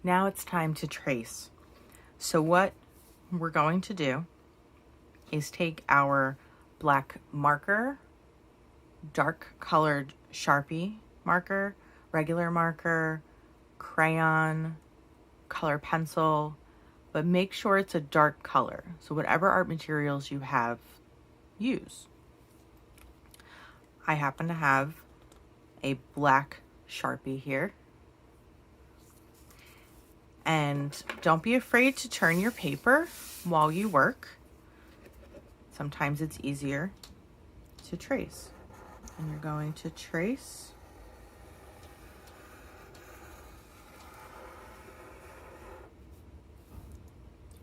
Now it's time to trace. So what we're going to do is take our black marker, dark colored Sharpie marker, regular marker, crayon, color pencil, but make sure it's a dark color. So whatever art materials you have, use. I happen to have a black Sharpie here. And don't be afraid to turn your paper while you work. Sometimes it's easier to trace. And you're going to trace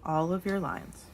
all of your lines.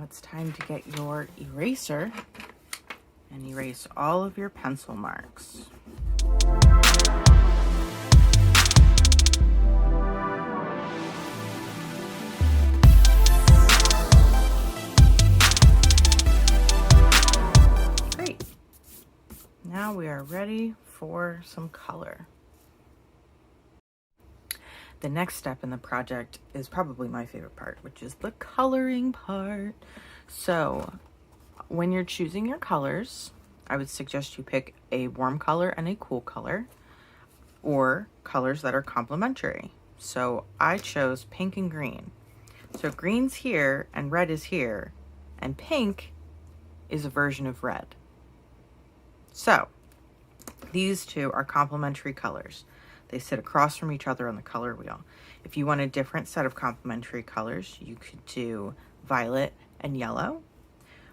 It's time to get your eraser and erase all of your pencil marks. Great. Now we are ready for some color. The next step in the project is probably my favorite part, which is the coloring part. So when you're choosing your colors, I would suggest you pick a warm color and a cool color, or colors that are complementary. So I chose pink and green. So green's here and red is here, and pink is a version of red. So these two are complementary colors. They sit across from each other on the color wheel. If you want a different set of complementary colors, you could do violet and yellow,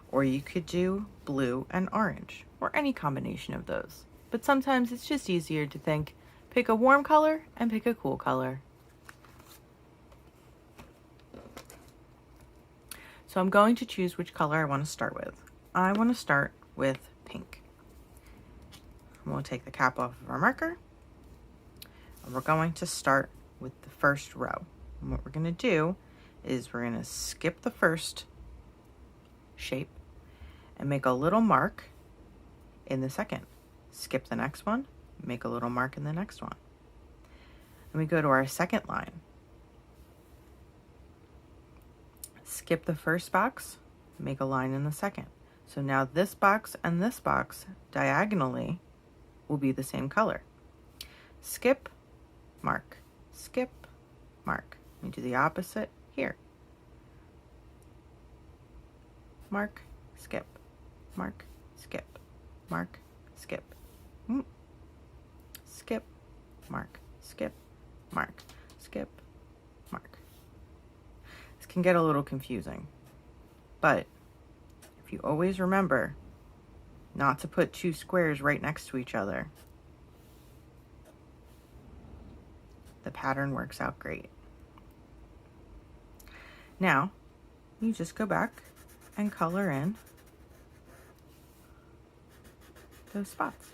or you could do blue and orange, or any combination of those. But sometimes it's just easier to think, pick a warm color and pick a cool color. So I'm going to choose which color I want to start with. I want to start with pink. I'm going to take the cap off of our marker. And we're going to start with the first row. And what we're going to do is we're going to skip the first shape and make a little mark in the second. Skip the next one, make a little mark in the next one. And we go to our second line. Skip the first box, make a line in the second. So now this box and this box diagonally will be the same color. Skip, mark, skip, mark. We do the opposite here. Mark, skip, mark, skip, mark, skip, skip, mark, skip, mark, skip, mark. This can get a little confusing, but if you always remember not to put two squares right next to each other, the pattern works out great. Now, you just go back and color in those spots.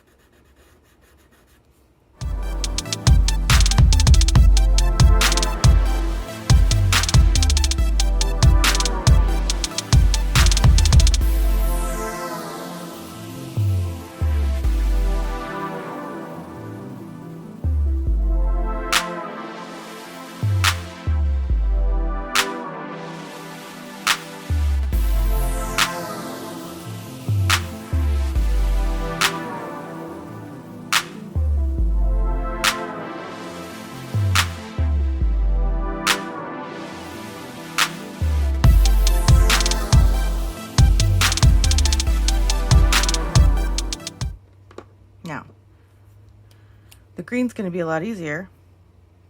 Now, the green's going to be a lot easier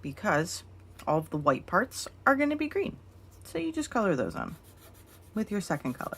because all of the white parts are going to be green. So you just color those on with your second color.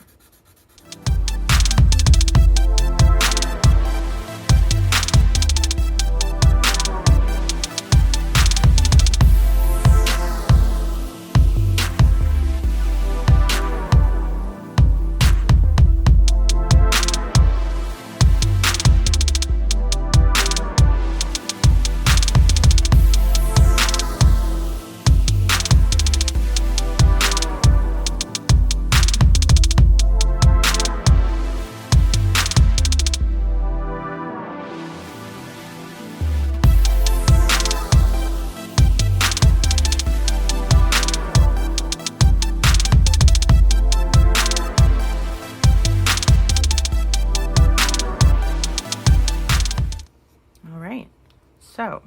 So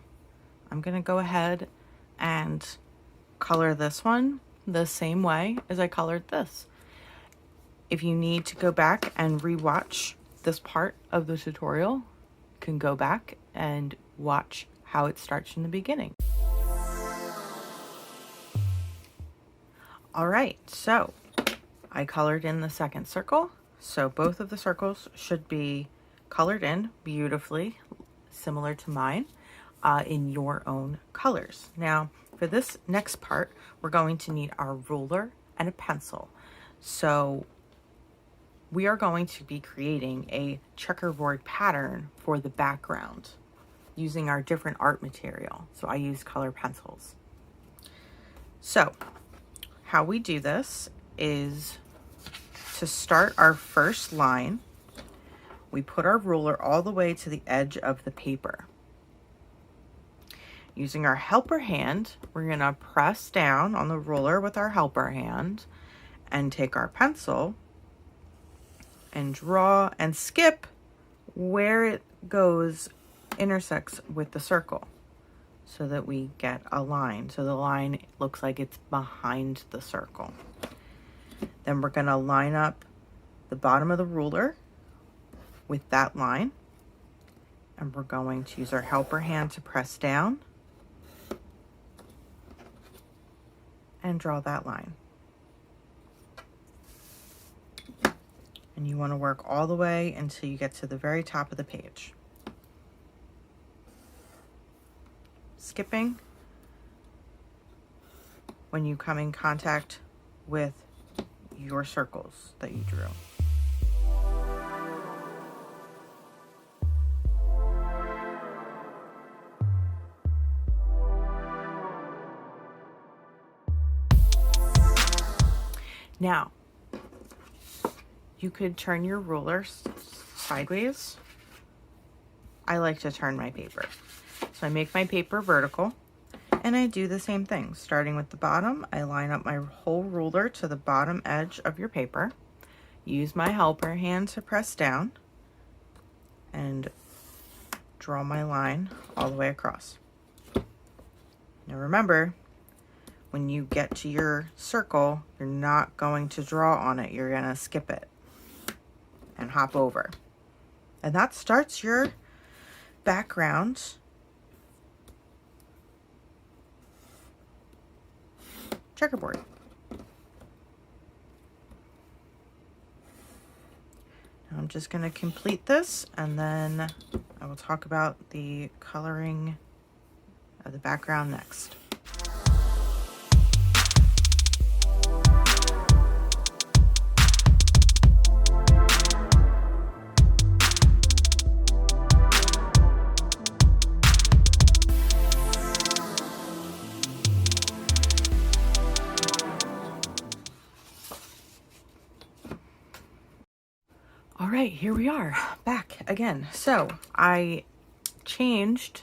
I'm going to go ahead and color this one the same way as I colored this. If you need to go back and rewatch this part of the tutorial, you can go back and watch how it starts from the beginning. All right, so I colored in the second circle. So both of the circles should be colored in beautifully, similar to mine. In your own colors. Now, for this next part, we're going to need our ruler and a pencil. So we are going to be creating a checkerboard pattern for the background using our different art material. So I use color pencils. So how we do this is to start our first line, we put our ruler all the way to the edge of the paper. Using our helper hand, we're going to press down on the ruler with our helper hand and take our pencil and draw and skip where it goes, intersects with the circle so that we get a line. So the line looks like it's behind the circle. Then we're going to line up the bottom of the ruler with that line. And we're going to use our helper hand to press down and draw that line. And you want to work all the way until you get to the very top of the page. Skipping when you come in contact with your circles that you drew. Now, you could turn your ruler sideways. I like to turn my paper. So I make my paper vertical and I do the same thing. Starting with the bottom, I line up my whole ruler to the bottom edge of your paper. Use my helper hand to press down and draw my line all the way across. Now remember, when you get to your circle, you're not going to draw on it. You're going to skip it and hop over. And that starts your background checkerboard. Now I'm just going to complete this and then I will talk about the coloring of the background next. All right, here we are back again. So I changed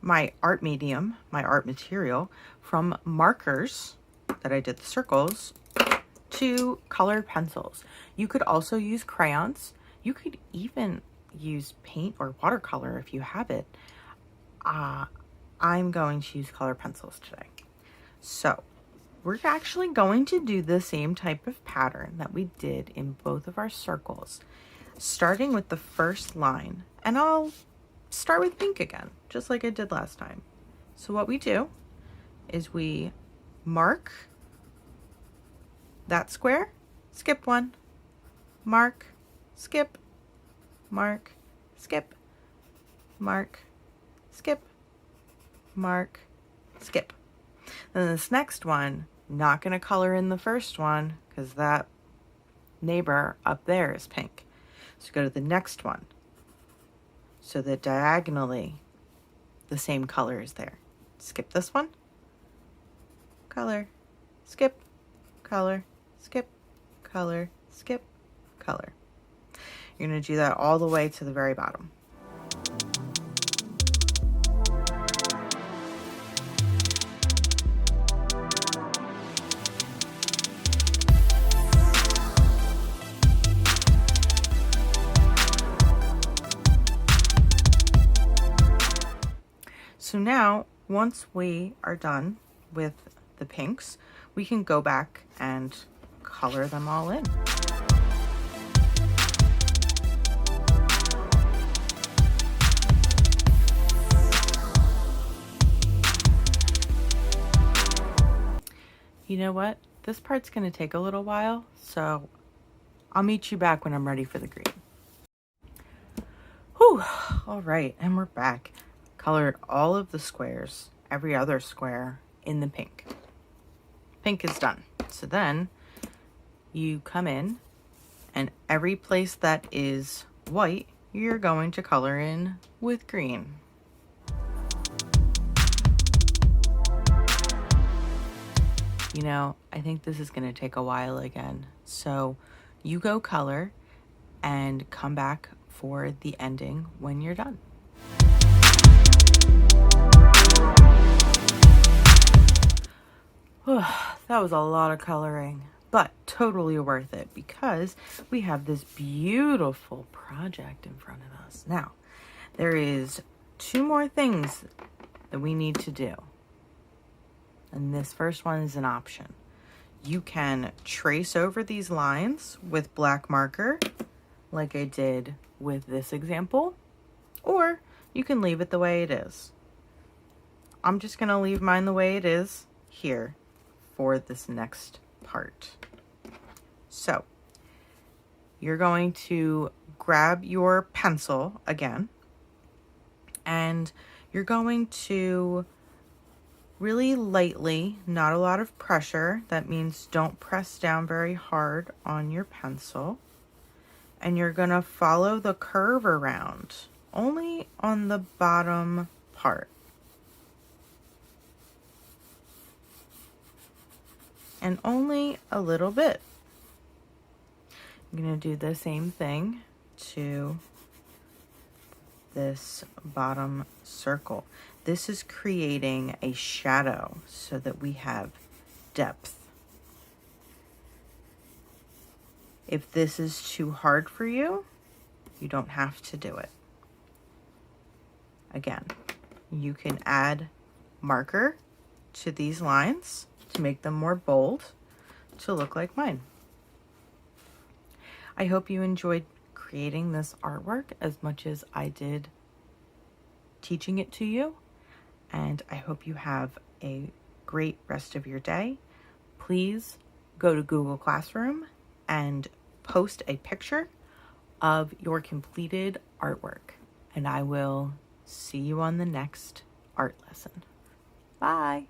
my art medium, my art material from markers that I did the circles to colored pencils. You could also use crayons. You could even use paint or watercolor if you have it. I'm going to use color pencils today. So we're actually going to do the same type of pattern that we did in both of our circles, starting with the first line. And I'll start with pink again, just like I did last time. So what we do is we mark that square, skip one, mark, skip, mark, skip, mark, skip, mark, skip. Then this next one, not going to color in the first one because that neighbor up there is pink. So go to the next one so that diagonally the same color is there. Skip this one, color, skip, color, skip, color, skip, color. You're going to do that all the way to the very bottom. So now, once we are done with the pinks, we can go back and color them all in. You know what? This part's going to take a little while, so I'll meet you back when I'm ready for the green. Whew, all right, and we're back. Colored all of the squares, every other square, in the pink. Pink is done. So then you come in and every place that is white, you're going to color in with green. You know, I think this is going to take a while again. So you go color and come back for the ending when you're done. That was a lot of coloring, but totally worth it because we have this beautiful project in front of us. Now, there is 2 more things that we need to do. And this first one is an option. You can trace over these lines with black marker, like I did with this example, or you can leave it the way it is. I'm just going to leave mine the way it is here for this next part. So you're going to grab your pencil again, and you're going to really lightly, not a lot of pressure. That means don't press down very hard on your pencil. And you're going to follow the curve around, only on the bottom part. And only a little bit. I'm going to do the same thing to this bottom circle. This is creating a shadow so that we have depth. If this is too hard for you, you don't have to do it. Again, you can add marker to these lines to make them more bold to look like mine. I hope you enjoyed creating this artwork as much as I did teaching it to you, and I hope you have a great rest of your day. Please go to Google Classroom and post a picture of your completed artwork, and I will see you on the next art lesson. Bye.